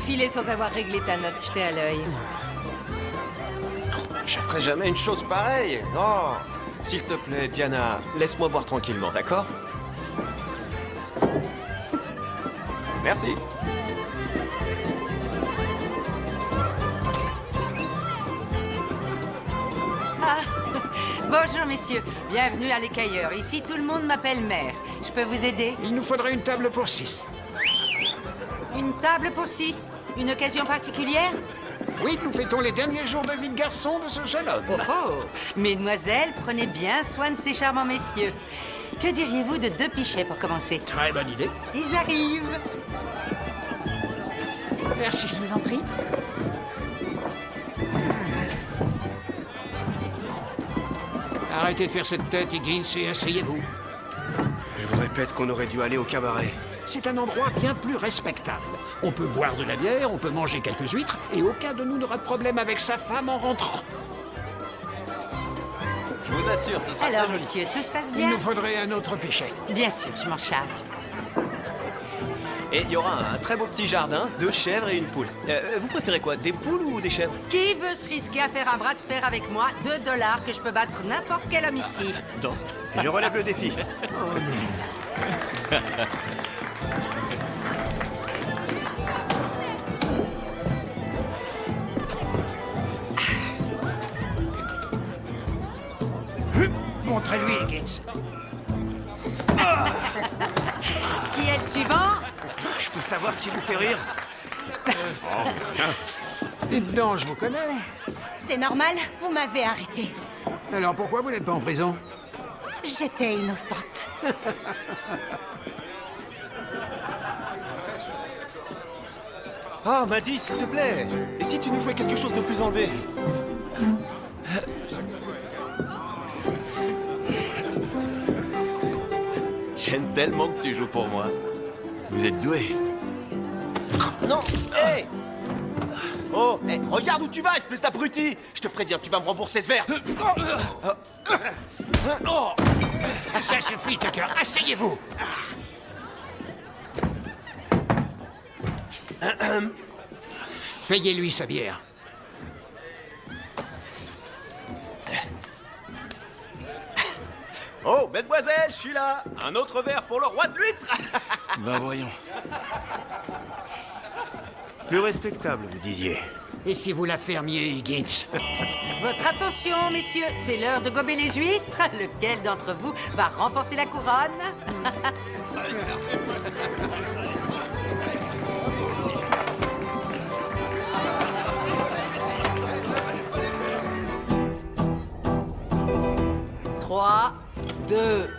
filer sans avoir réglé ta note jetée à l'œil. Je ferai jamais une chose pareille. Non. S'il te plaît, Diana, laisse-moi boire tranquillement, d'accord? Merci. Bonjour messieurs, bienvenue à l'Écailleur. Ici tout le monde m'appelle Mère. Je peux vous aider? Il nous faudrait une table pour 6. Une table pour 6? Une occasion particulière? Oui, nous fêtons les derniers jours de vie de garçon de ce jeune homme. Oh oh! Mesdemoiselles, prenez bien soin de ces charmants messieurs. Que diriez-vous de 2 pichets pour commencer? Très bonne idée. Ils arrivent! Merci. Je vous en prie. Arrêtez de faire cette tête, Higgins, et asseyez-vous. Je vous répète qu'on aurait dû aller au cabaret. C'est un endroit bien plus respectable. On peut boire de la bière, on peut manger quelques huîtres, et aucun de nous n'aura de problème avec sa femme en rentrant. Je vous assure, ce sera Alors très joli. messieurs, tout se passe Il bien? nous faudrait un autre pichet. Bien sûr, je m'en charge. Et il y aura un très beau petit jardin, 2 chèvres et une poule. Vous préférez quoi, des poules ou des chèvres? Qui veut se risquer à faire un bras de fer avec moi? 2 $ que je peux battre n'importe quel homme ici. Tente. Je relève le défi. Montrez-lui, Higgins. Qui est le suivant? Je peux savoir ce qui vous fait rire? Dites donc, je vous connais. C'est normal, vous m'avez arrêté. Alors pourquoi vous n'êtes pas en prison? J'étais innocente. Ah, Maddy, s'il te plaît. Et si tu nous jouais quelque chose de plus enlevé? J'aime tellement que tu joues pour moi. Vous êtes doué. Non. Hé. Oh, hey, regarde où tu vas, espèce d'abruti. Je te préviens, tu vas me rembourser ce verre. Ça suffit, Tucker. Asseyez-vous. Payez-lui sa bière. Oh, mademoiselle, je suis là. Un autre verre pour le roi de l'huître. Ben voyons. Plus respectable, vous disiez. Et si vous la fermiez, Higgins? Votre attention, messieurs, c'est l'heure de gober les huîtres. Lequel d'entre vous va remporter la couronne? Trois, 2,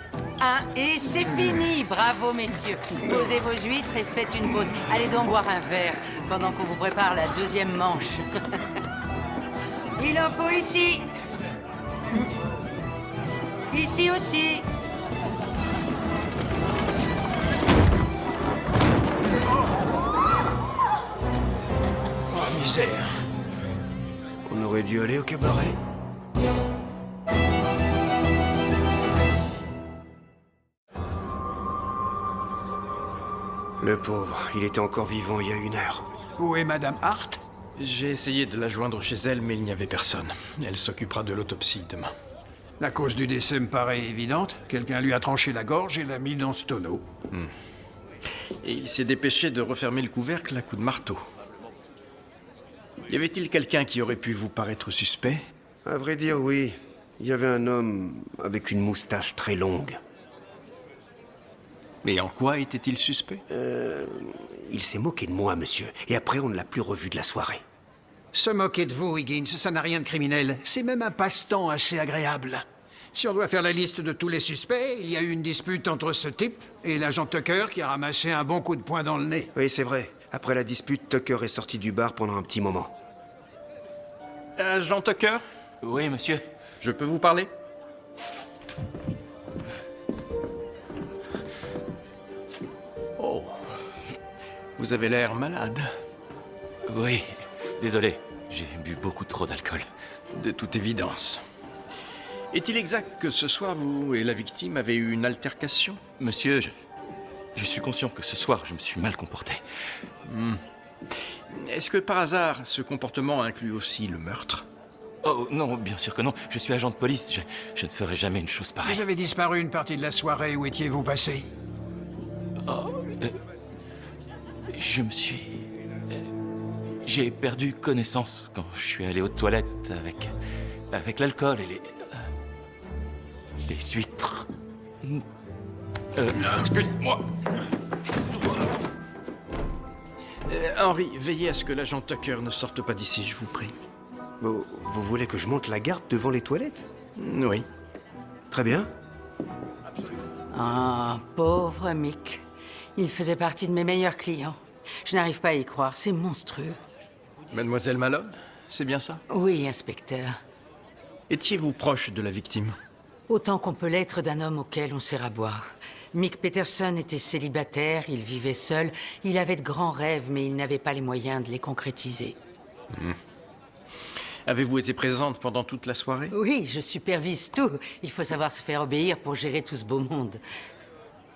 1, et c'est fini. Bravo, messieurs. Posez vos huîtres et faites une pause. Allez donc boire un verre pendant qu'on vous prépare la 2e manche. Il en faut ici. Ici aussi. Oh, misère. On aurait dû aller au cabaret. Le pauvre, il était encore vivant il y a 1 heure. Où est Madame Hart? J'ai essayé de la joindre chez elle, mais il n'y avait personne. Elle s'occupera de l'autopsie demain. La cause du décès me paraît évidente. Quelqu'un lui a tranché la gorge et l'a mis dans ce tonneau. Et il s'est dépêché de refermer le couvercle à coups de marteau. Y avait-il quelqu'un qui aurait pu vous paraître suspect? À vrai dire, oui. Il y avait un homme avec une moustache très longue. Mais en quoi était-il suspect? Il s'est moqué de moi, monsieur. Et après, on ne l'a plus revu de la soirée. Se moquer de vous, Higgins, ça n'a rien de criminel. C'est même un passe-temps assez agréable. Si on doit faire la liste de tous les suspects, il y a eu une dispute entre ce type et l'agent Tucker qui a ramassé un bon coup de poing dans le nez. Oui, c'est vrai. Après la dispute, Tucker est sorti du bar pendant un petit moment. Agent Tucker? Oui, monsieur. Je peux vous parler? Oh. Vous avez l'air malade. Oui, désolé. J'ai bu beaucoup trop d'alcool. De toute évidence. Est-il exact que ce soir, vous et la victime avez eu une altercation? Monsieur, je suis conscient que ce soir, je me suis mal comporté. Est-ce que par hasard, ce comportement inclut aussi le meurtre? Oh non, bien sûr que non. Je suis agent de police. Je ne ferai jamais une chose pareille. Vous avez disparu une partie de la soirée. Où étiez-vous passé? Je me suis... J'ai perdu connaissance quand je suis allé aux toilettes avec l'alcool et les huîtres. Excuse-moi. Henry, veillez à ce que l'agent Tucker ne sorte pas d'ici, je vous prie. Vous voulez que je monte la garde devant les toilettes? Oui. Très bien. Ah, pauvre Mick. Il faisait partie de mes meilleurs clients. Je n'arrive pas à y croire, c'est monstrueux. Mademoiselle Malone, c'est bien ça? Oui, inspecteur. Étiez-vous proche de la victime? Autant qu'on peut l'être d'un homme auquel on sert à boire. Mick Peterson était célibataire, il vivait seul, il avait de grands rêves, mais il n'avait pas les moyens de les concrétiser. Avez-vous été présente pendant toute la soirée? Oui, je supervise tout. Il faut savoir se faire obéir pour gérer tout ce beau monde.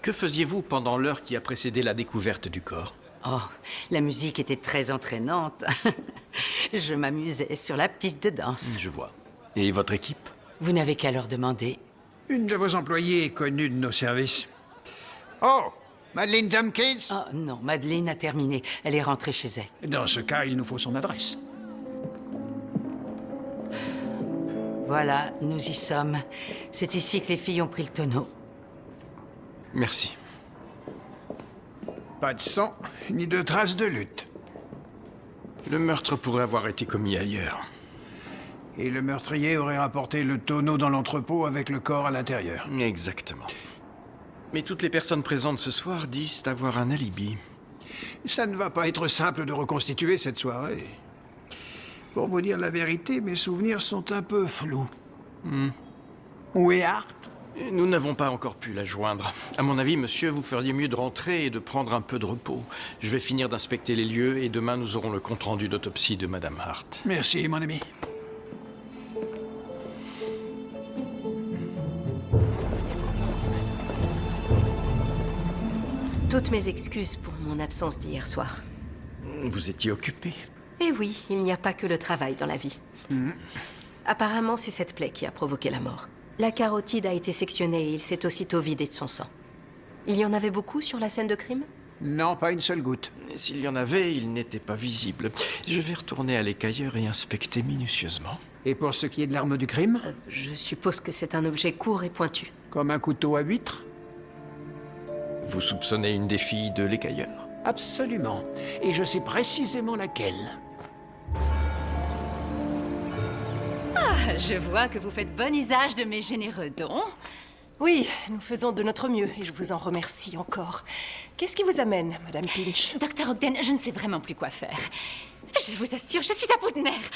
Que faisiez-vous pendant l'heure qui a précédé la découverte du corps? Oh, la musique était très entraînante. Je m'amusais sur la piste de danse. Je vois. Et votre équipe? Vous n'avez qu'à leur demander. Une de vos employées est connue de nos services. Oh, Madeleine Tompkins? Oh non, Madeleine a terminé. Elle est rentrée chez elle. Dans ce cas, il nous faut son adresse. Voilà, nous y sommes. C'est ici que les filles ont pris le tonneau. Merci. Pas de sang, ni de traces de lutte. Le meurtre pourrait avoir été commis ailleurs. Et le meurtrier aurait rapporté le tonneau dans l'entrepôt avec le corps à l'intérieur. Exactement. Mais toutes les personnes présentes ce soir disent avoir un alibi. Ça ne va pas être simple de reconstituer cette soirée. Pour vous dire la vérité, mes souvenirs sont un peu flous. Où est Hart? Nous n'avons pas encore pu la joindre. À mon avis, monsieur, vous feriez mieux de rentrer et de prendre un peu de repos. Je vais finir d'inspecter les lieux et demain nous aurons le compte-rendu d'autopsie de Madame Hart. Merci, mon ami. Toutes mes excuses pour mon absence d'hier soir. Vous étiez occupé. Eh oui, il n'y a pas que le travail dans la vie. Apparemment, c'est cette plaie qui a provoqué la mort. La carotide a été sectionnée et il s'est aussitôt vidé de son sang. Il y en avait beaucoup sur la scène de crime? Non, pas une seule goutte. S'il y en avait, il n'était pas visible. Je vais retourner à l'écailleur et inspecter minutieusement. Et pour ce qui est de l'arme du crime? Je suppose que c'est un objet court et pointu. Comme un couteau à huître? Vous soupçonnez une des filles de l'écailleur? Absolument. Et je sais précisément laquelle. Ah, je vois que vous faites bon usage de mes généreux dons. Oui, nous faisons de notre mieux et je vous en remercie encore. Qu'est-ce qui vous amène, Madame Pinch? Docteur Ogden, je ne sais vraiment plus quoi faire. Je vous assure, je suis à bout de nerfs.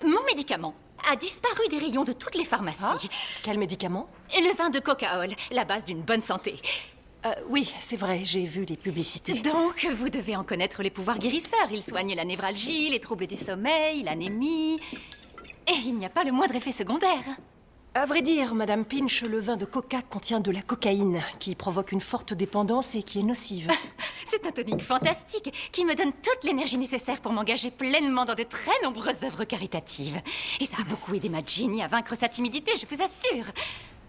Mon médicament a disparu des rayons de toutes les pharmacies. Ah, quel médicament? Et le vin de cocaol, la base d'une bonne santé. Oui, c'est vrai, j'ai vu les publicités. Donc, vous devez en connaître les pouvoirs guérisseurs. Il soigne la névralgie, les troubles du sommeil, l'anémie... Et il n'y a pas le moindre effet secondaire. À vrai dire, Madame Pinch, le vin de coca contient de la cocaïne, qui provoque une forte dépendance et qui est nocive. C'est un tonique fantastique qui me donne toute l'énergie nécessaire pour m'engager pleinement dans de très nombreuses œuvres caritatives. Et ça a beaucoup aidé ma Ginny à vaincre sa timidité, je vous assure.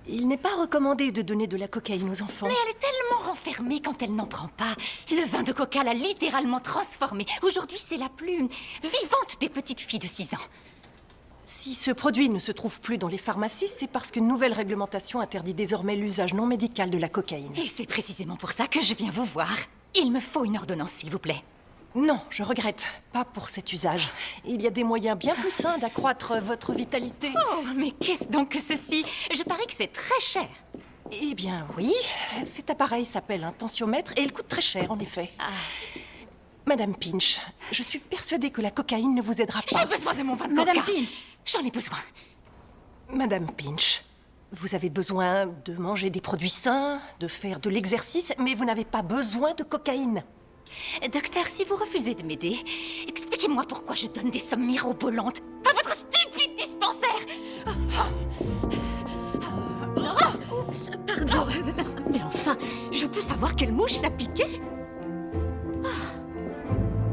Il n'est pas recommandé de donner de la cocaïne aux enfants. Mais elle est tellement renfermée quand elle n'en prend pas. Le vin de coca l'a littéralement transformée. Aujourd'hui, c'est la plus vivante des petites filles de 6 ans. Si ce produit ne se trouve plus dans les pharmacies, c'est parce qu'une nouvelle réglementation interdit désormais l'usage non médical de la cocaïne. Et c'est précisément pour ça que je viens vous voir. Il me faut une ordonnance, s'il vous plaît. Non, je regrette. Pas pour cet usage. Il y a des moyens bien plus sains d'accroître votre vitalité. Oh, mais qu'est-ce donc que ceci? Je parie que c'est très cher. Eh bien, oui. Cet appareil s'appelle un tensiomètre et il coûte très cher, en effet. Madame Pinch, je suis persuadée que la cocaïne ne vous aidera pas. J'ai besoin de mon vin de Madame coca. Pinch. J'en ai besoin. Madame Pinch, vous avez besoin de manger des produits sains, de faire de l'exercice, mais vous n'avez pas besoin de cocaïne. Docteur, si vous refusez de m'aider, expliquez-moi pourquoi je donne des sommes mirobolantes à votre stupide dispensaire. Oups, pardon. Mais enfin, je peux savoir quelle mouche l'a piqué?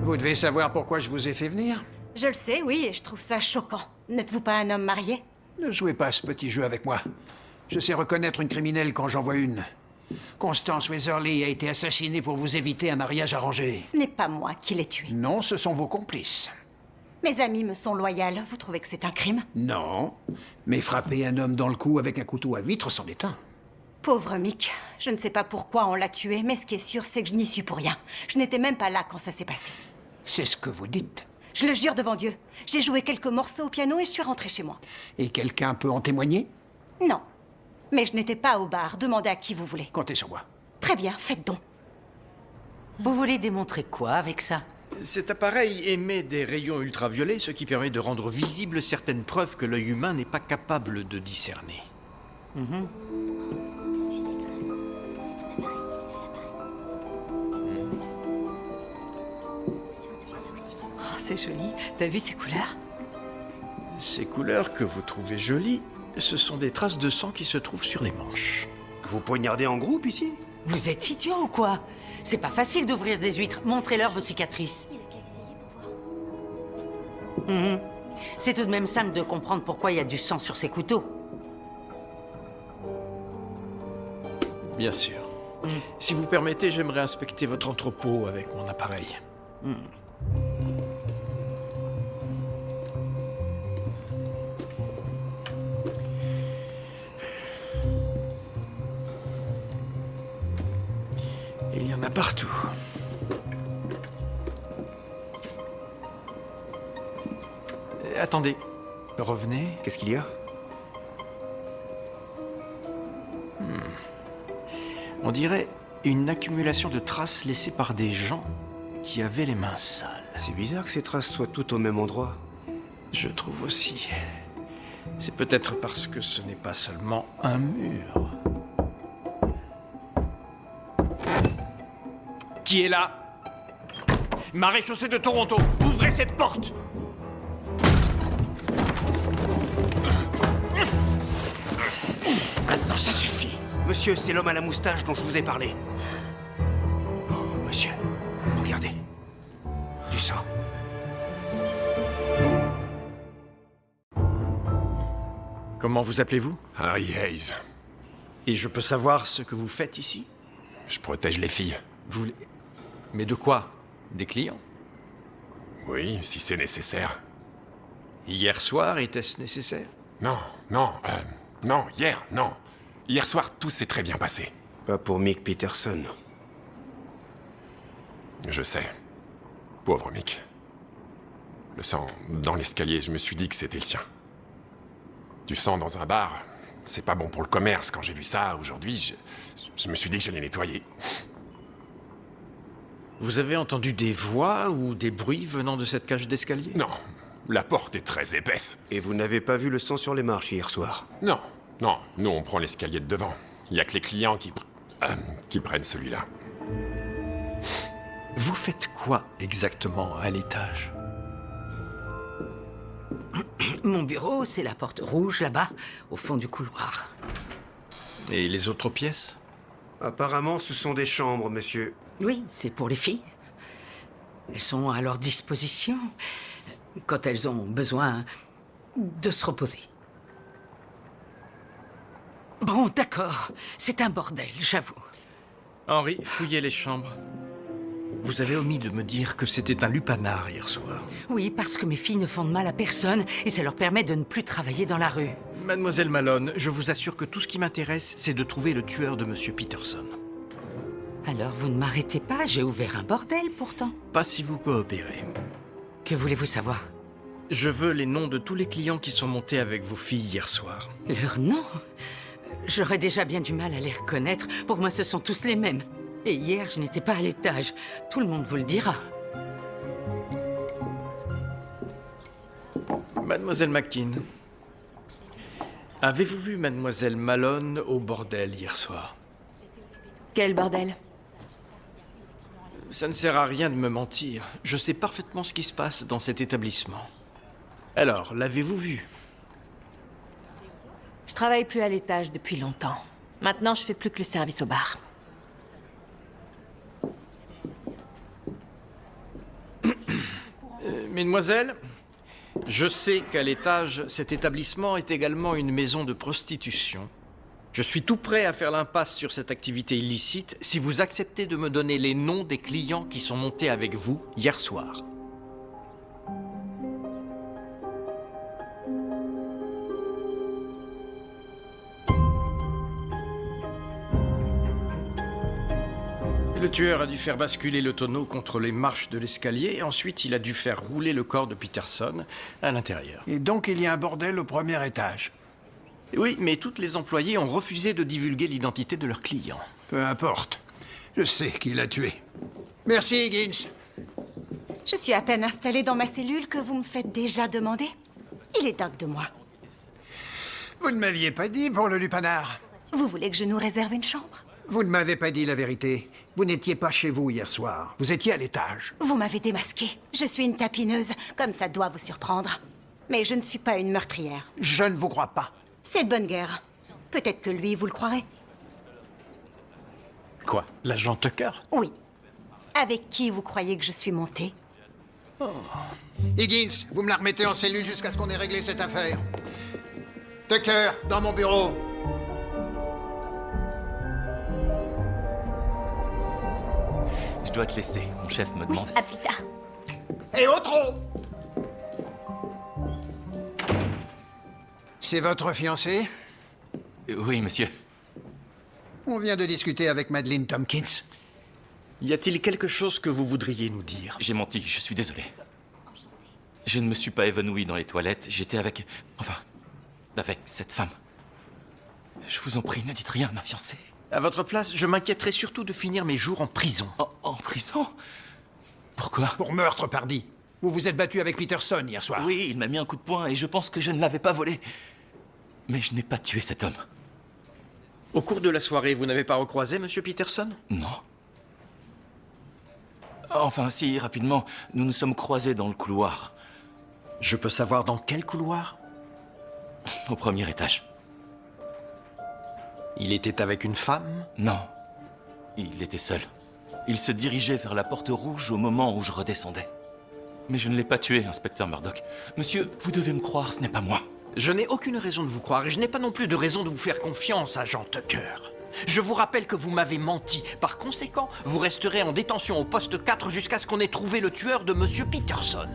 Vous devez savoir pourquoi je vous ai fait venir. Je le sais, oui, et je trouve ça choquant. N'êtes-vous pas un homme marié? Ne jouez pas à ce petit jeu avec moi. Je sais reconnaître une criminelle quand j'en vois une. Constance Weatherly a été assassinée pour vous éviter un mariage arrangé. Ce n'est pas moi qui l'ai tué. Non, ce sont vos complices. Mes amis me sont loyales. Vous trouvez que c'est un crime? Non, mais frapper un homme dans le cou avec un couteau à huître, c'en est un. Pauvre Mick. Je ne sais pas pourquoi on l'a tué, mais ce qui est sûr, c'est que je n'y suis pour rien. Je n'étais même pas là quand ça s'est passé. C'est ce que vous dites. Je le jure devant Dieu. J'ai joué quelques morceaux au piano et je suis rentrée chez moi. Et quelqu'un peut en témoigner? Non. Mais je n'étais pas au bar. Demandez à qui vous voulez. Comptez sur moi. Très bien, faites donc. Vous voulez démontrer quoi avec ça? Cet appareil émet des rayons ultraviolets, ce qui permet de rendre visibles certaines preuves que l'œil humain n'est pas capable de discerner. Oh, c'est joli. T'as vu ces couleurs? Ces couleurs que vous trouvez jolies, ce sont des traces de sang qui se trouvent sur les manches. Vous poignardez en groupe ici? Vous êtes idiot ou quoi? C'est pas facile d'ouvrir des huîtres. Montrez-leur vos cicatrices. C'est tout de même simple de comprendre pourquoi il y a du sang sur ces couteaux. Bien sûr. Si vous permettez, j'aimerais inspecter votre entrepôt avec mon appareil. Il y en a partout. Attendez. Revenez. Qu'est-ce qu'il y a? On dirait une accumulation de traces laissées par des gens qui avaient les mains sales. C'est bizarre que ces traces soient toutes au même endroit. Je trouve aussi. C'est peut-être parce que ce n'est pas seulement un mur. Qui est là? Maréchaussée de Toronto, ouvrez cette porte! Maintenant, ça suffit. Monsieur, c'est l'homme à la moustache dont je vous ai parlé. Oh, monsieur, regardez. Du sang. Comment vous appelez-vous? Harry Hayes. Et je peux savoir ce que vous faites ici? Je protège les filles. Vous... Mais de quoi? Des clients? Oui, si c'est nécessaire. Hier soir, était-ce nécessaire? Non, hier, non. Hier soir, tout s'est très bien passé. Pas pour Mick Peterson. Je sais. Pauvre Mick. Le sang dans l'escalier, je me suis dit que c'était le sien. Du sang dans un bar, c'est pas bon pour le commerce. Quand j'ai vu ça, aujourd'hui, je me suis dit que j'allais nettoyer. Vous avez entendu des voix ou des bruits venant de cette cage d'escalier? Non, la porte est très épaisse. Et vous n'avez pas vu le sang sur les marches hier soir? Non, nous on prend l'escalier de devant. Il y a que les clients qui prennent celui-là. Vous faites quoi exactement à l'étage? Mon bureau, c'est la porte rouge là-bas, au fond du couloir. Et les autres pièces? Apparemment, ce sont des chambres, monsieur. Oui, c'est pour les filles. Elles sont à leur disposition quand elles ont besoin de se reposer. Bon, d'accord. C'est un bordel, j'avoue. Henry, fouillez les chambres. Vous avez omis de me dire que c'était un lupanar hier soir. Oui, parce que mes filles ne font de mal à personne et ça leur permet de ne plus travailler dans la rue. Mademoiselle Malone, je vous assure que tout ce qui m'intéresse, c'est de trouver le tueur de Monsieur Peterson. Alors vous ne m'arrêtez pas, j'ai ouvert un bordel pourtant. Pas si vous coopérez. Que voulez-vous savoir? Je veux les noms de tous les clients qui sont montés avec vos filles hier soir. Leurs noms? J'aurais déjà bien du mal à les reconnaître. Pour moi, ce sont tous les mêmes. Et hier, je n'étais pas à l'étage. Tout le monde vous le dira. Mademoiselle McKean, avez-vous vu Mademoiselle Malone au bordel hier soir? Quel bordel? Ça ne sert à rien de me mentir. Je sais parfaitement ce qui se passe dans cet établissement. Alors, l'avez-vous vu? Je travaille plus à l'étage depuis longtemps. Maintenant, je fais plus que le service au bar. Mesdemoiselles, je sais qu'à l'étage, cet établissement est également une maison de prostitution. Je suis tout prêt à faire l'impasse sur cette activité illicite si vous acceptez de me donner les noms des clients qui sont montés avec vous hier soir. Le tueur a dû faire basculer le tonneau contre les marches de l'escalier et ensuite il a dû faire rouler le corps de Peterson à l'intérieur. Et donc il y a un bordel au premier étage. Oui, mais toutes les employées ont refusé de divulguer l'identité de leurs clients. Peu importe. Je sais qui l'a tué. Merci, Higgins. Je suis à peine installée dans ma cellule que vous me faites déjà demander. Il est dingue de moi. Vous ne m'aviez pas dit pour le lupanar. Vous voulez que je nous réserve une chambre? Vous ne m'avez pas dit la vérité. Vous n'étiez pas chez vous hier soir. Vous étiez à l'étage. Vous m'avez démasqué. Je suis une tapineuse, comme ça doit vous surprendre. Mais je ne suis pas une meurtrière. Je ne vous crois pas. C'est de bonne guerre. Peut-être que lui, vous le croirez. Quoi? L'agent Tucker? Oui. Avec qui vous croyez que je suis montée? Higgins, vous me la remettez en cellule jusqu'à ce qu'on ait réglé cette affaire. Tucker, dans mon bureau. Je dois te laisser. Mon chef me demande. À plus tard. Et au trot! C'est votre fiancé? Oui, monsieur. On vient de discuter avec Madeleine Tompkins. Y a-t-il quelque chose que vous voudriez nous dire? J'ai menti, je suis désolé. Je ne me suis pas évanoui dans les toilettes. J'étais avec... Enfin, avec cette femme. Je vous en prie, ne dites rien à ma fiancée. À votre place, je m'inquiéterais surtout de finir mes jours en prison. En prison? Pourquoi? Pour meurtre, pardi. Vous vous êtes battu avec Peterson hier soir. Oui, il m'a mis un coup de poing et je pense que je ne l'avais pas volé. Mais je n'ai pas tué cet homme. Au cours de la soirée, vous n'avez pas recroisé Monsieur Peterson? Non. Enfin, si, rapidement, nous nous sommes croisés dans le couloir. Je peux savoir dans quel couloir? Au premier étage. Il était avec une femme? Non. Il était seul. Il se dirigeait vers la porte rouge au moment où je redescendais. Mais je ne l'ai pas tué, inspecteur Murdoch. Monsieur, vous devez me croire, ce n'est pas moi. Je n'ai aucune raison de vous croire et je n'ai pas non plus de raison de vous faire confiance, agent Tucker. Je vous rappelle que vous m'avez menti. Par conséquent, vous resterez en détention au poste 4 jusqu'à ce qu'on ait trouvé le tueur de Monsieur Peterson.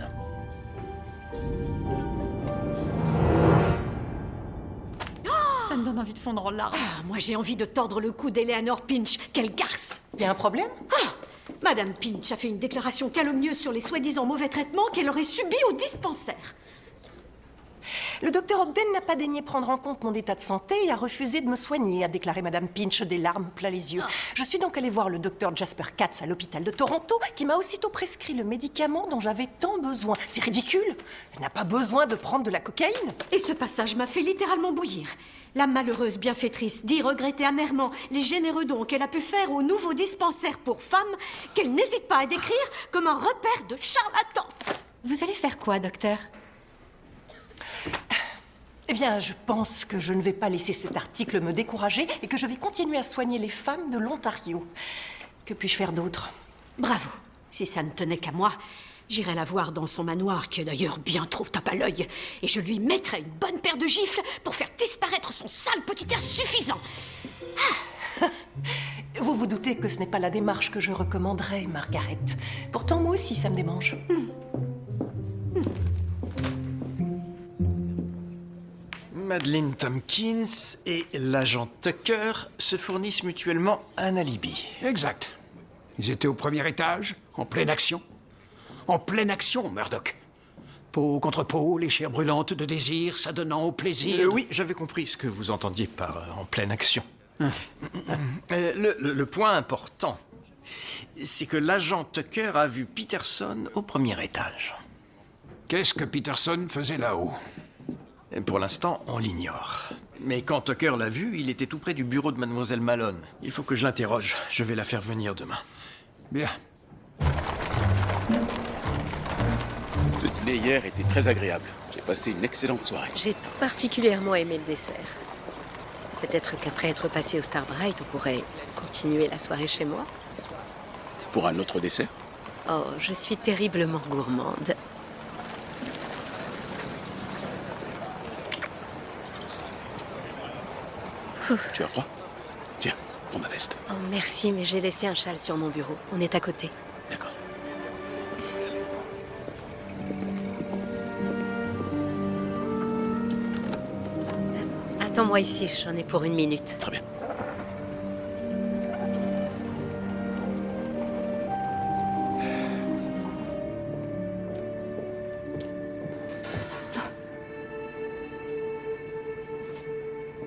Ça me donne envie de fondre en larmes. Ah, moi j'ai envie de tordre le cou d'Eleanor Pinch. Quelle garce! Il y a un problème? Madame Pinch a fait une déclaration calomnieuse sur les soi-disant mauvais traitements qu'elle aurait subis au dispensaire. Le docteur Ogden n'a pas daigné prendre en compte mon état de santé et a refusé de me soigner, a déclaré Madame Pinch, des larmes plein les yeux. Je suis donc allée voir le docteur Jasper Katz à l'hôpital de Toronto, qui m'a aussitôt prescrit le médicament dont j'avais tant besoin. C'est ridicule! Elle n'a pas besoin de prendre de la cocaïne! Et ce passage m'a fait littéralement bouillir. La malheureuse bienfaitrice dit regretter amèrement les généreux dons qu'elle a pu faire au nouveau dispensaire pour femmes, qu'elle n'hésite pas à décrire comme un repère de charlatans. Vous allez faire quoi, docteur? Eh bien, je pense que je ne vais pas laisser cet article me décourager et que je vais continuer à soigner les femmes de l'Ontario. Que puis-je faire d'autre? Bravo. Si ça ne tenait qu'à moi, j'irai la voir dans son manoir, qui est d'ailleurs bien trop tape à l'œil, et je lui mettrai une bonne paire de gifles pour faire disparaître son sale petit air suffisant. Vous vous doutez que ce n'est pas la démarche que je recommanderais, Margaret. Pourtant, moi aussi, ça me démange. Madeleine Tompkins et l'agent Tucker se fournissent mutuellement un alibi. Exact. Ils étaient au premier étage, en pleine action. En pleine action, Murdoch. Peau contre peau, les chairs brûlantes de désir, s'adonnant au plaisir. Oui, j'avais compris ce que vous entendiez par en pleine action. Le point important, c'est que l'agent Tucker a vu Peterson au premier étage. Qu'est-ce que Peterson faisait là-haut? Pour l'instant, on l'ignore. Mais quand Tucker l'a vu, il était tout près du bureau de Mademoiselle Malone. Il faut que je l'interroge. Je vais la faire venir demain. Bien. Ce dîner hier était très agréable. J'ai passé une excellente soirée. J'ai tout particulièrement aimé le dessert. Peut-être qu'après être passé au Starbright, on pourrait continuer la soirée chez moi. Pour un autre dessert? Oh, je suis terriblement gourmande. Tu as froid? Tiens, prends ma veste. Oh, merci, mais j'ai laissé un châle sur mon bureau. On est à côté. D'accord. Attends-moi ici, j'en ai pour 1 minute. Très bien.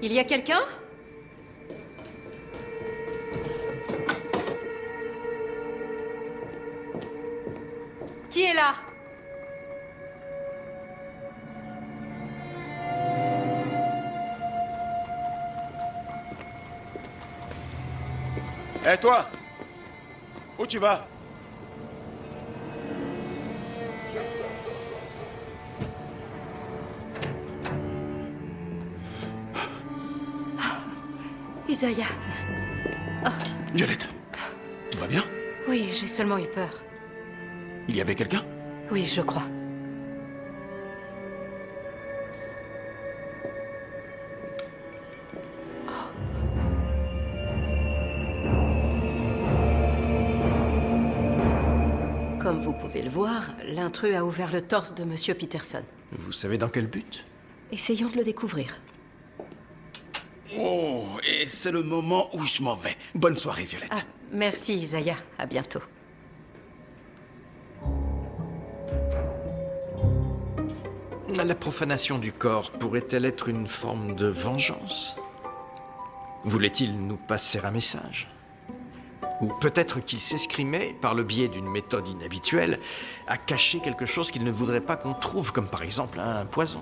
Il y a quelqu'un? Qui est là? Hé, toi! Où tu vas? Isaiah. Oh. Violette, tout va bien? Oui, j'ai seulement eu peur. Il y avait quelqu'un? Oui, je crois. Comme vous pouvez le voir, l'intrus a ouvert le torse de Monsieur Peterson. Vous savez dans quel but? Essayons de le découvrir. Oh, et c'est le moment où je m'en vais. Bonne soirée, Violette. Ah, merci Isaiah, à bientôt. La profanation du corps pourrait-elle être une forme de vengeance? Voulait-il nous passer un message? Ou peut-être qu'il s'escrimait, par le biais d'une méthode inhabituelle, à cacher quelque chose qu'il ne voudrait pas qu'on trouve, comme par exemple un poison.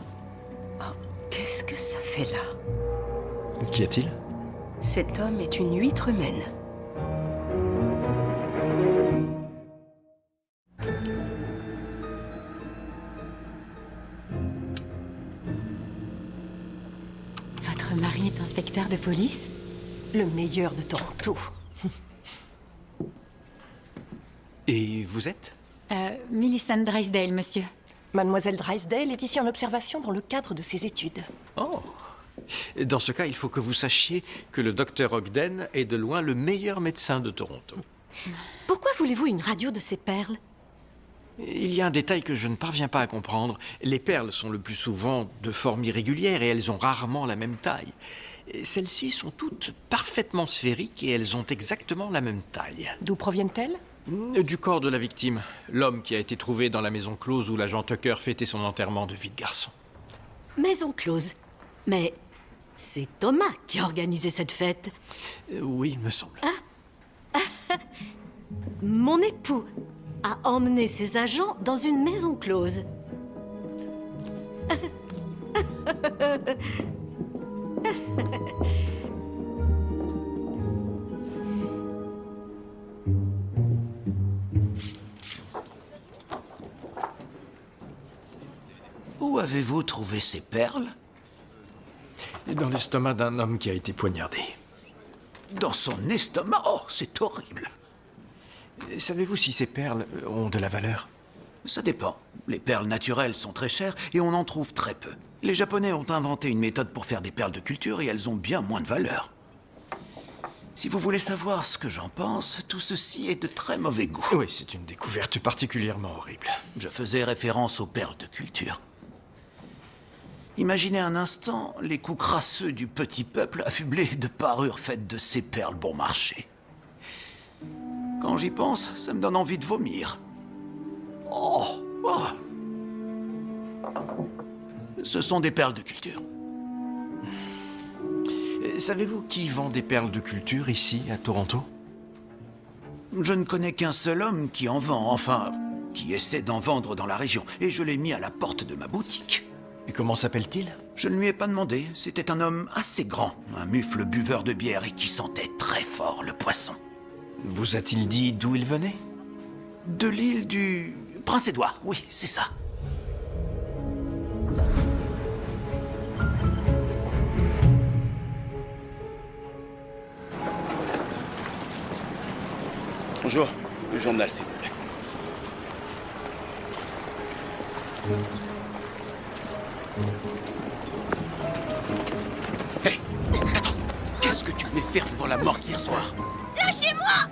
Oh, qu'est-ce que ça fait là? Qu'y a-t-il? Cet homme est une huître humaine. Votre mari est inspecteur de police? Le meilleur de Toronto. Et vous êtes? Millicent Drysdale, monsieur. Mademoiselle Drysdale est ici en observation dans le cadre de ses études. Oh! Dans ce cas, il faut que vous sachiez que le docteur Ogden est de loin le meilleur médecin de Toronto. Pourquoi voulez-vous une radio de ces perles? Il y a un détail que je ne parviens pas à comprendre. Les perles sont le plus souvent de forme irrégulière et elles ont rarement la même taille. Celles-ci sont toutes parfaitement sphériques et elles ont exactement la même taille. D'où proviennent-elles? Du corps de la victime, l'homme qui a été trouvé dans la maison close où l'agent Tucker fêtait son enterrement de vie de garçon. Maison close. Mais c'est Thomas qui a organisé cette fête. Oui, me semble. Mon époux a emmené ses agents dans une maison close. Où avez-vous trouvé ces perles? Dans l'estomac d'un homme qui a été poignardé. Dans son estomac? Oh, c'est horrible. Savez-vous si ces perles ont de la valeur? Ça dépend. Les perles naturelles sont très chères et on en trouve très peu. Les Japonais ont inventé une méthode pour faire des perles de culture et elles ont bien moins de valeur. Si vous voulez savoir ce que j'en pense, tout ceci est de très mauvais goût. Oui, c'est une découverte particulièrement horrible. Je faisais référence aux perles de culture. Imaginez un instant les coups crasseux du petit peuple affublé de parures faites de ces perles bon marché. Quand j'y pense, ça me donne envie de vomir. Oh, oh. Ce sont des perles de culture. Savez-vous qui vend des perles de culture ici, à Toronto? Je ne connais qu'un seul homme qui en vend, enfin, qui essaie d'en vendre dans la région, et je l'ai mis à la porte de ma boutique. Et comment s'appelle-t-il? Je ne lui ai pas demandé. C'était un homme assez grand, un mufle buveur de bière et qui sentait très fort le poisson. Vous a-t-il dit d'où il venait? De l'île du Prince-Édouard, oui, c'est ça. Bonjour, le journal, s'il vous plaît. Hé, attends. faire devant la morgue hier soir. Lâchez-moi!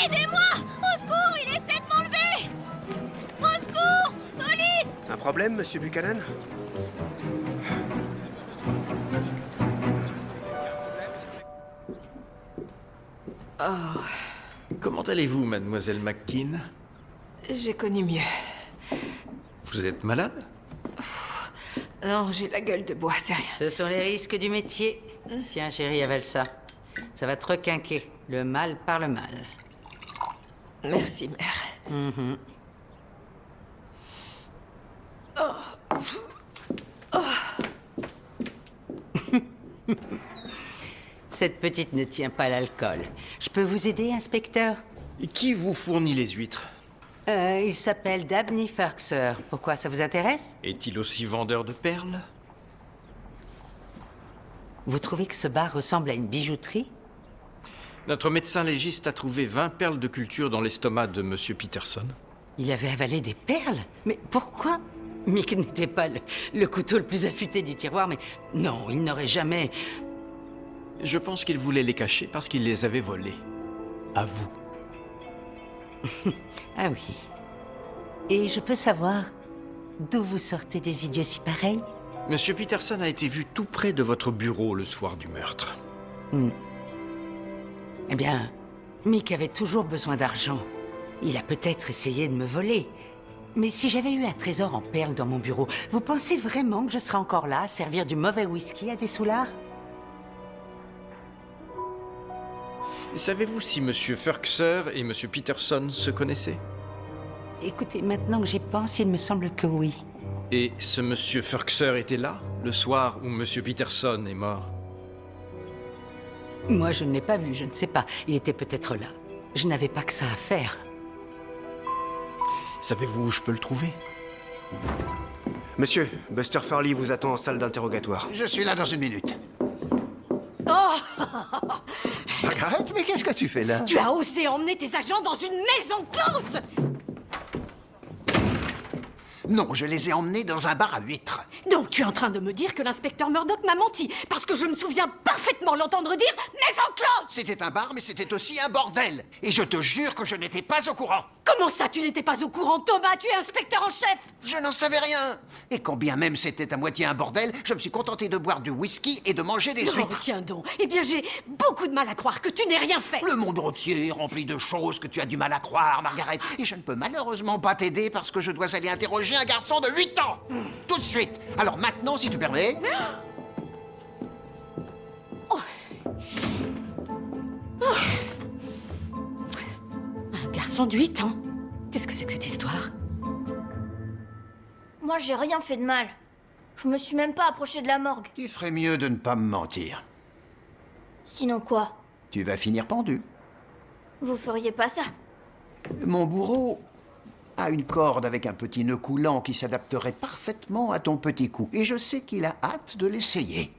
Aidez-moi! Au secours, il essaie de m'enlever! Au secours! Police! Un problème, monsieur Buchanan? Ah. Comment allez-vous, mademoiselle McKean? J'ai connu mieux. Vous êtes malade? Non, j'ai la gueule de bois, c'est rien. Ce sont les risques du métier. Tiens, chérie, avale ça. Ça va te requinquer. Le mal par le mal. Merci, mère. Cette petite ne tient pas l'alcool. Je peux vous aider, inspecteur? Et qui vous fournit les huîtres? Il s'appelle Dabney Ferkser. Pourquoi, ça vous intéresse? Est-il aussi vendeur de perles? Vous trouvez que ce bar ressemble à une bijouterie? Notre médecin légiste a trouvé 20 perles de culture dans l'estomac de Monsieur Peterson. Il avait avalé des perles? Mais pourquoi? Mick n'était pas le couteau le plus affûté du tiroir, mais non, il n'aurait jamais... Je pense qu'il voulait les cacher parce qu'il les avait volées. À vous. Ah oui. Et je peux savoir d'où vous sortez des idioties pareilles? Monsieur Peterson a été vu tout près de votre bureau le soir du meurtre. Eh bien, Mick avait toujours besoin d'argent. Il a peut-être essayé de me voler. Mais si j'avais eu un trésor en perles dans mon bureau, vous pensez vraiment que je serais encore là à servir du mauvais whisky à des soulards? Savez-vous si Monsieur Ferkser et Monsieur Peterson se connaissaient? Écoutez, maintenant que j'y pense, il me semble que oui. Et ce Monsieur Ferkser était là, le soir où Monsieur Peterson est mort? Moi, je ne l'ai pas vu, je ne sais pas. Il était peut-être là. Je n'avais pas que ça à faire. Savez-vous où je peux le trouver? Monsieur, Buster Farley vous attend en salle d'interrogatoire. Je suis là dans une minute. Oh! Margaret, mais qu'est-ce que tu fais là? Tu as osé emmener tes agents dans une maison close! Non, je les ai emmenés dans un bar à huîtres. Donc tu es en train de me dire que l'inspecteur Murdoch m'a menti, parce que je me souviens parfaitement l'entendre dire « maison close !» C'était un bar, mais c'était aussi un bordel. Et je te jure que je n'étais pas au courant. Comment ça, tu n'étais pas au courant, Thomas? Tu es inspecteur en chef! Je n'en savais rien. Et quand bien même c'était à moitié un bordel, je me suis contenté de boire du whisky et de manger des Oh, huîtres. tiens donc. Eh bien, j'ai beaucoup de mal à croire que tu n'aies rien fait. Le monde entier est rempli de choses que tu as du mal à croire, Margaret. Et je ne peux malheureusement pas t'aider parce que je dois aller interroger un garçon de 8 ans. Tout de suite. Alors maintenant, si tu permets... Un garçon de 8 ans? Qu'est-ce que c'est que cette histoire? Moi, j'ai rien fait de mal. Je me suis même pas approché de la morgue. Tu ferais mieux de ne pas me mentir. Sinon quoi? Tu vas finir pendu. Vous feriez pas ça? Mon bourreau a une corde avec un petit nœud coulant qui s'adapterait parfaitement à ton petit cou. Et je sais qu'il a hâte de l'essayer.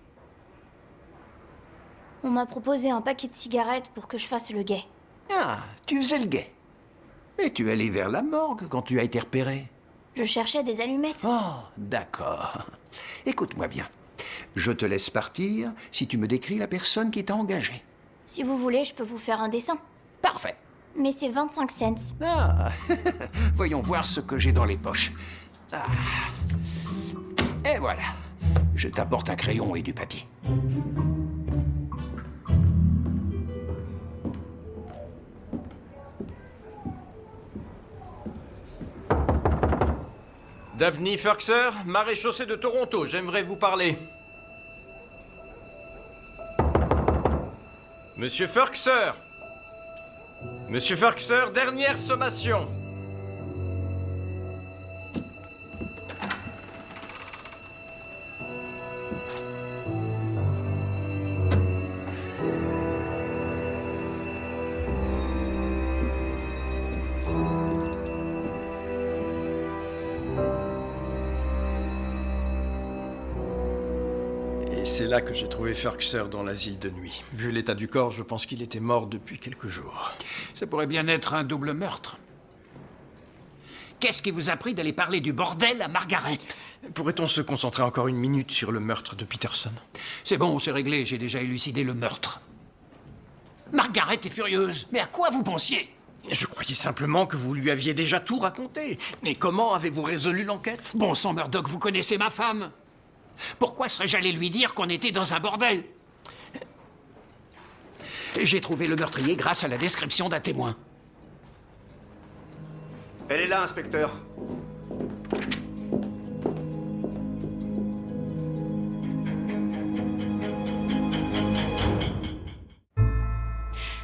On m'a proposé un paquet de cigarettes pour que je fasse le guet. Ah, tu faisais le guet. Mais tu es allé vers la morgue quand tu as été repéré. Je cherchais des allumettes. Oh, d'accord. Écoute-moi bien. Je te laisse partir si tu me décris la personne qui t'a engagé. Si vous voulez, je peux vous faire un dessin. Parfait. Mais c'est 25 cents. Ah, voyons voir ce que j'ai dans les poches. Ah. Et voilà. Je t'apporte un crayon et du papier. Dabney Ferkser, maréchaussée de Toronto, j'aimerais vous parler. Monsieur Ferkser! Monsieur Ferkser, dernière sommation. Et c'est là que j'ai trouvé Ferkser dans l'asile de nuit. Vu l'état du corps, je pense qu'il était mort depuis quelques jours. Ça pourrait bien être un double meurtre. Qu'est-ce qui vous a pris d'aller parler du bordel à Margaret? Pourrait-on se concentrer encore une minute sur le meurtre de Peterson? C'est bon, c'est réglé, j'ai déjà élucidé le meurtre. Margaret est furieuse. Mais à quoi vous pensiez? Je croyais simplement que vous lui aviez déjà tout raconté. Mais comment avez-vous résolu l'enquête? Bon sang, Murdoch, vous connaissez ma femme. Pourquoi serais-je allé lui dire qu'on était dans un bordel? J'ai trouvé le meurtrier grâce à la description d'un témoin. Elle est là, inspecteur.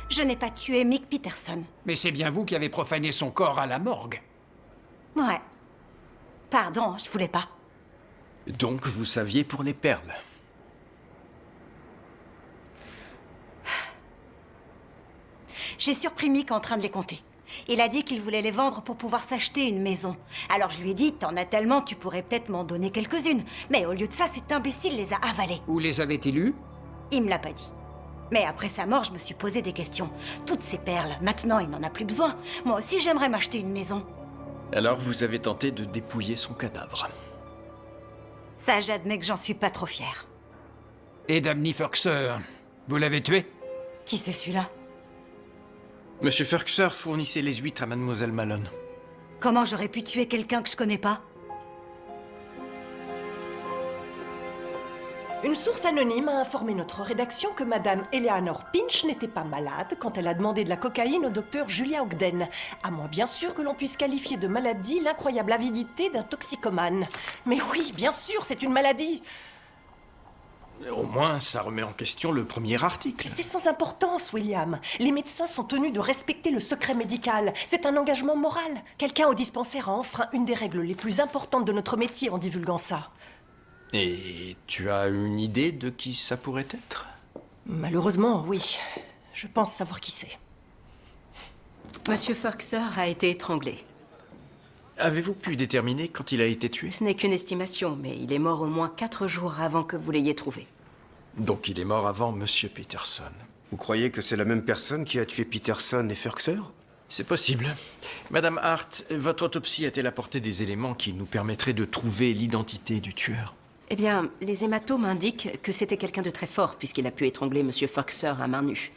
Je n'ai pas tué Mick Peterson. Mais c'est bien vous qui avez profané son corps à la morgue. Ouais. Pardon, je voulais pas. Donc vous saviez pour les perles. J'ai surpris Mick en train de les compter. Il a dit qu'il voulait les vendre pour pouvoir s'acheter une maison. Alors je lui ai dit, t'en as tellement, tu pourrais peut-être m'en donner quelques-unes. Mais au lieu de ça, cet imbécile les a avalées. Où les avait-il eus? Il me l'a pas dit. Mais après sa mort, je me suis posé des questions. Toutes ces perles, maintenant il n'en a plus besoin. Moi aussi j'aimerais m'acheter une maison. Alors vous avez tenté de dépouiller son cadavre. Ça, j'admets que j'en suis pas trop fière. Et Dabney Ferkser, vous l'avez tué? Qui c'est celui-là? Monsieur Ferkser fournissait les huîtres à Mademoiselle Malone. Comment j'aurais pu tuer quelqu'un que je connais pas? Une source anonyme a informé notre rédaction que Madame Eleanor Pinch n'était pas malade quand elle a demandé de la cocaïne au docteur Julia Ogden. À moins bien sûr que l'on puisse qualifier de maladie l'incroyable avidité d'un toxicomane. Mais oui, bien sûr, c'est une maladie. Au moins, ça remet en question le premier article. C'est sans importance, William. Les médecins sont tenus de respecter le secret médical. C'est un engagement moral. Quelqu'un au dispensaire a enfreint une des règles les plus importantes de notre métier en divulguant ça. Et tu as une idée de qui ça pourrait être? Malheureusement, oui. Je pense savoir qui c'est. Monsieur Ferkser a été étranglé. Avez-vous pu déterminer quand il a été tué? Ce n'est qu'une estimation, mais il est mort au moins 4 jours avant que vous l'ayez trouvé. Donc il est mort avant Monsieur Peterson. Vous croyez que c'est la même personne qui a tué Peterson et Ferkser? C'est possible. Madame Hart, votre autopsie a-t-elle apporté des éléments qui nous permettraient de trouver l'identité du tueur? Eh bien, les hématomes indiquent que c'était quelqu'un de très fort, puisqu'il a pu étrangler Monsieur Ferkser à main nue.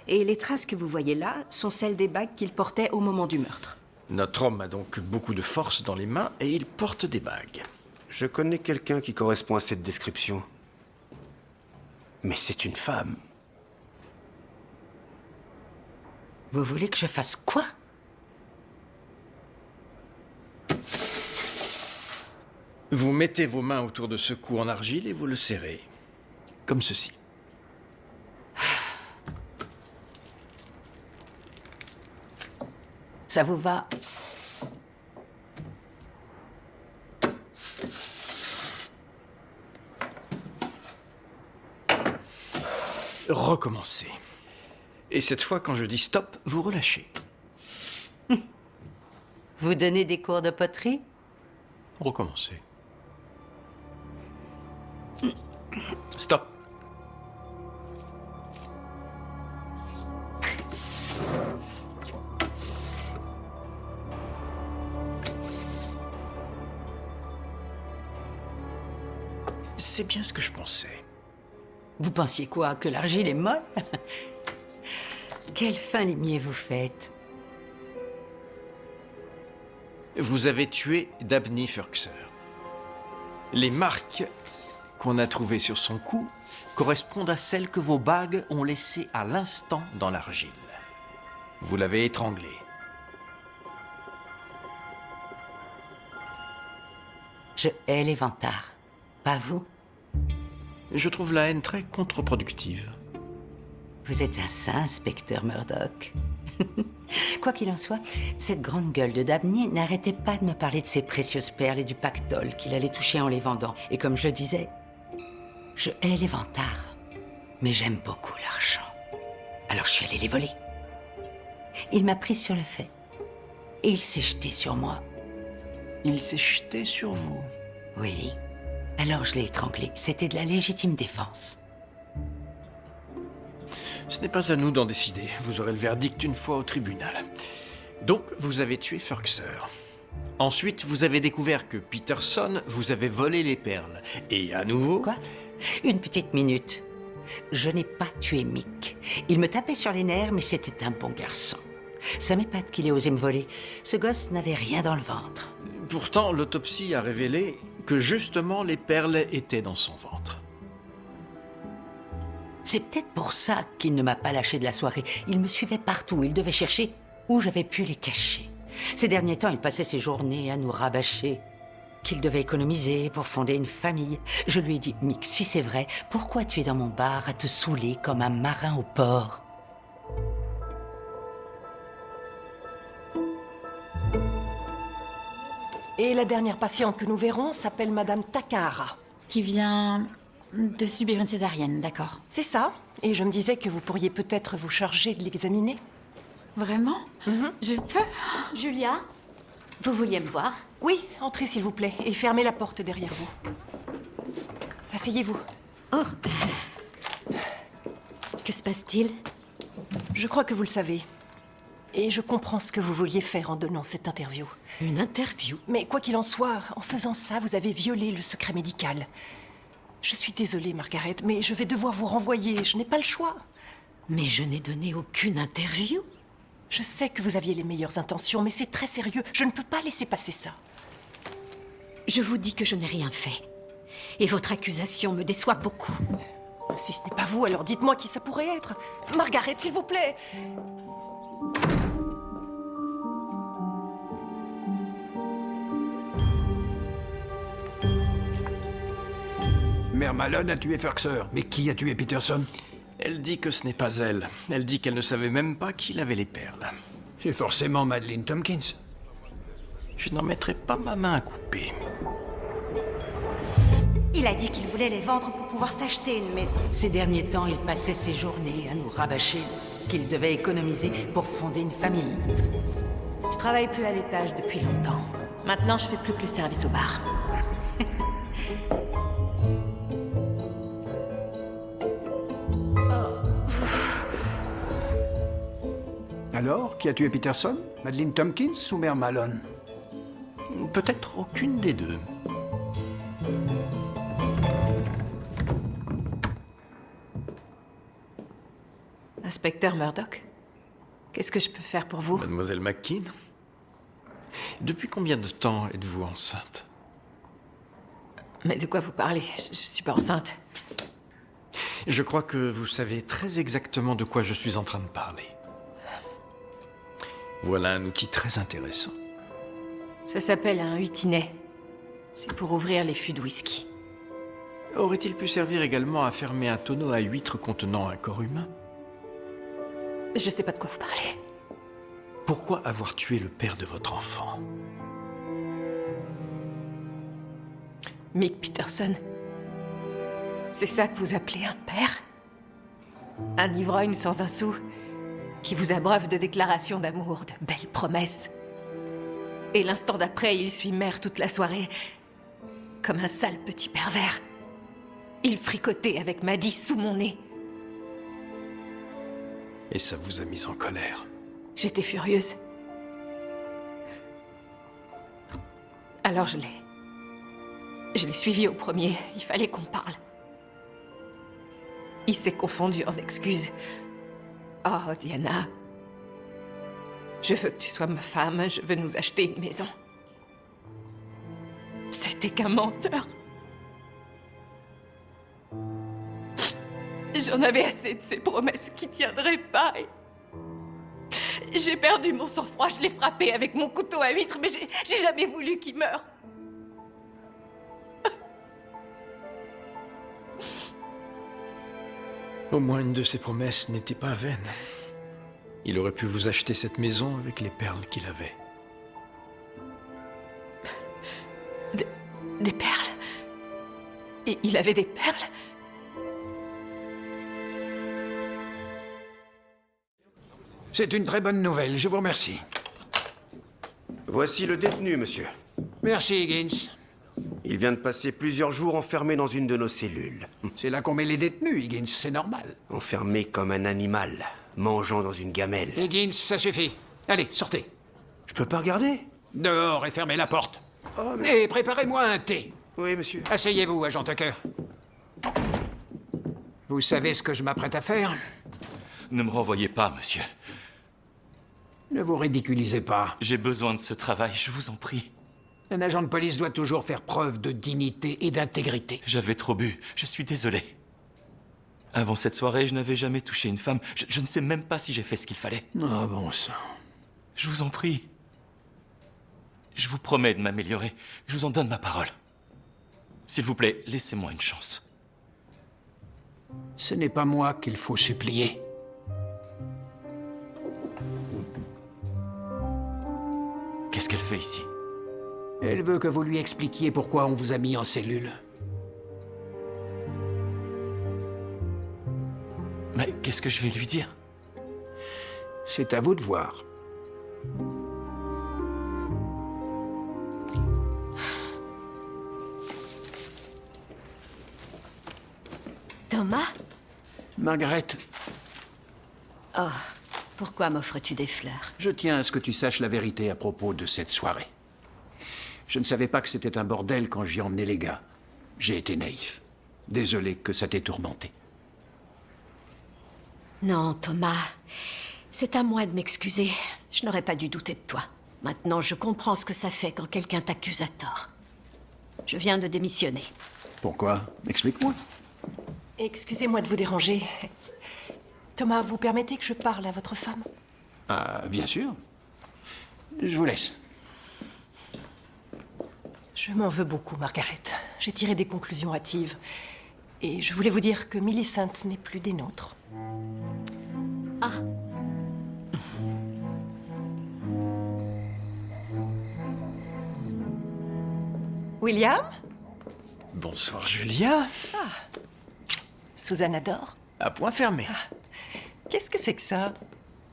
Et les traces que vous voyez là sont celles des bagues qu'il portait au moment du meurtre. Notre homme a donc beaucoup de force dans les mains et il porte des bagues. Je connais quelqu'un qui correspond à cette description. Mais c'est une femme. Vous voulez que je fasse quoi? Vous mettez vos mains autour de ce cou en argile et vous le serrez. Comme ceci. Ça vous va? Recommencez. Et cette fois, quand je dis stop, vous relâchez. Vous donnez des cours de poterie? Recommencez. Stop. C'est bien ce que je pensais. Vous pensiez quoi? Que l'argile est molle? Quel fin limier vous faites? Vous avez tué Dabney Ferkser. Les marques qu'on a trouvées sur son cou correspondent à celles que vos bagues ont laissées à l'instant dans l'argile. Vous l'avez étranglé. Je hais les vantards. Pas vous? Je trouve la haine très contre-productive. Vous êtes un saint, inspecteur Murdoch. Quoi qu'il en soit, cette grande gueule de Dabney n'arrêtait pas de me parler de ses précieuses perles et du pactole qu'il allait toucher en les vendant. Et comme je le disais, je hais les vantards, mais j'aime beaucoup l'argent. Alors je suis allée les voler. Il m'a pris sur le fait. Et il s'est jeté sur moi. Il s'est jeté sur vous? Oui. Alors je l'ai étranglé. C'était de la légitime défense. Ce n'est pas à nous d'en décider. Vous aurez le verdict une fois au tribunal. Donc, vous avez tué Ferkser. Ensuite, vous avez découvert que Peterson vous avait volé les perles. Et à nouveau... Quoi? Une petite minute. Je n'ai pas tué Mick. Il me tapait sur les nerfs, mais c'était un bon garçon. Ça m'épate qu'il ait osé me voler. Ce gosse n'avait rien dans le ventre. Pourtant, l'autopsie a révélé que justement les perles étaient dans son ventre. C'est peut-être pour ça qu'il ne m'a pas lâché de la soirée. Il me suivait partout. Il devait chercher où j'avais pu les cacher. Ces derniers temps, il passait ses journées à nous rabâcher qu'il devait économiser pour fonder une famille. Je lui ai dit, Mick, si c'est vrai, pourquoi tu es dans mon bar à te saouler comme un marin au port? Et la dernière patiente que nous verrons s'appelle Madame Takahara. Qui vient de subir une césarienne, d'accord. C'est ça. Et je me disais que vous pourriez peut-être vous charger de l'examiner. Vraiment? Je peux? Julia, vous vouliez me voir? Oui, entrez s'il vous plaît et fermez la porte derrière vous. Asseyez-vous. Oh. Que se passe-t-il? Je crois que vous le savez. Et je comprends ce que vous vouliez faire en donnant cette interview. Une interview? Mais quoi qu'il en soit, en faisant ça, vous avez violé le secret médical. Je suis désolée, Margaret, mais je vais devoir vous renvoyer. Je n'ai pas le choix. Mais je n'ai donné aucune interview. Je sais que vous aviez les meilleures intentions, mais c'est très sérieux. Je ne peux pas laisser passer ça. Je vous dis que je n'ai rien fait. Et votre accusation me déçoit beaucoup. Si ce n'est pas vous, alors dites-moi qui ça pourrait être. Margaret, s'il vous plaît. Mère Malone a tué Ferkser. Mais qui a tué Peterson? Elle dit que ce n'est pas elle. Elle dit qu'elle ne savait même pas qu'il avait les perles. C'est forcément Madeleine Tompkins. Je n'en mettrai pas ma main à couper. Il a dit qu'il voulait les vendre pour pouvoir s'acheter une maison. Ces derniers temps, il passait ses journées à nous rabâcher qu'il devait économiser pour fonder une famille. Je travaille plus à l'étage depuis longtemps. Maintenant, je fais plus que le service au bar. Alors, qui a tué Peterson? Madeleine Tompkins ou Mère Malone? Peut-être aucune des deux. Inspecteur Murdoch, qu'est-ce que je peux faire pour vous? Mademoiselle McKean, depuis combien de temps êtes-vous enceinte? Mais de quoi vous parlez? Je suis pas enceinte. Je crois que vous savez très exactement de quoi je suis en train de parler. Voilà un outil très intéressant. Ça s'appelle un hutinet. C'est pour ouvrir les fûts de whisky. Aurait-il pu servir également à fermer un tonneau à huîtres contenant un corps humain? Je sais pas de quoi vous parlez. Pourquoi avoir tué le père de votre enfant? Mick Peterson. C'est ça que vous appelez un père? Un ivrogne sans un sou, qui vous abreuve de déclarations d'amour, de belles promesses. Et l'instant d'après, il suit mère toute la soirée, comme un sale petit pervers. Il fricotait avec Maddy sous mon nez. Et ça vous a mise en colère? J'étais furieuse. Alors je l'ai suivi au premier. Il fallait qu'on parle. Il s'est confondu en excuses. Oh, Diana. Je veux que tu sois ma femme. Je veux nous acheter une maison. C'était qu'un menteur. J'en avais assez de ces promesses qui tiendraient pas. Et j'ai perdu mon sang-froid. Je l'ai frappé avec mon couteau à huître, mais j'ai jamais voulu qu'il meure. Au moins une de ses promesses n'était pas vaine. Il aurait pu vous acheter cette maison avec les perles qu'il avait. Des perles? Et il avait des perles? C'est une très bonne nouvelle, je vous remercie. Voici le détenu, monsieur. Merci, Higgins. Il vient de passer plusieurs jours enfermé dans une de nos cellules. C'est là qu'on met les détenus, Higgins, c'est normal. Enfermé comme un animal, mangeant dans une gamelle. Higgins, ça suffit. Allez, sortez. Je peux pas regarder? Dehors et fermez la porte. Oh, mais... Et préparez-moi un thé. Oui, monsieur. Asseyez-vous, agent Tucker. Vous savez ce que je m'apprête à faire? Ne me renvoyez pas, monsieur. Ne vous ridiculisez pas. J'ai besoin de ce travail, je vous en prie. Un agent de police doit toujours faire preuve de dignité et d'intégrité. J'avais trop bu, je suis désolé. Avant cette soirée, je n'avais jamais touché une femme. Je ne sais même pas si j'ai fait ce qu'il fallait. Ah bon sang. Je vous en prie. Je vous promets de m'améliorer. Je vous en donne ma parole. S'il vous plaît, laissez-moi une chance. Ce n'est pas moi qu'il faut supplier. Qu'est-ce qu'elle fait ici? Elle veut que vous lui expliquiez pourquoi on vous a mis en cellule. Mais qu'est-ce que je vais lui dire? C'est à vous de voir. Thomas? Margaret, Oh, pourquoi m'offres-tu des fleurs? je tiens à ce que tu saches la vérité à propos de cette soirée. Je ne savais pas que c'était un bordel quand j'y emmenais les gars. J'ai été naïf. Désolé que ça t'ait tourmenté. Non, Thomas. C'est à moi de m'excuser. Je n'aurais pas dû douter de toi. Maintenant, je comprends ce que ça fait quand quelqu'un t'accuse à tort. Je viens de démissionner. Pourquoi? Explique-moi. Excusez-moi de vous déranger. Thomas, vous permettez que je parle à votre femme? Ah, bien sûr. Je vous laisse. Je m'en veux beaucoup, Margaret. J'ai tiré des conclusions hâtives. Et je voulais vous dire que Millicent n'est plus des nôtres. Ah. William? Bonsoir, Julia. Ah. Suzanne adore. À point fermé. Qu'est-ce que c'est que ça?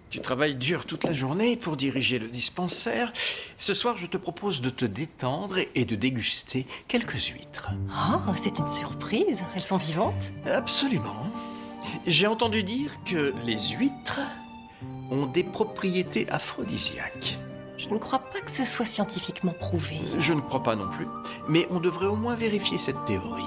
Tu travailles dur toute la journée pour diriger le dispensaire. Ce soir, je te propose de te détendre et de déguster quelques huîtres. Oh, c'est une surprise. Elles sont vivantes? Absolument. J'ai entendu dire que les huîtres ont des propriétés aphrodisiaques. Je ne crois pas que ce soit scientifiquement prouvé. Je ne crois pas non plus, mais on devrait au moins vérifier cette théorie.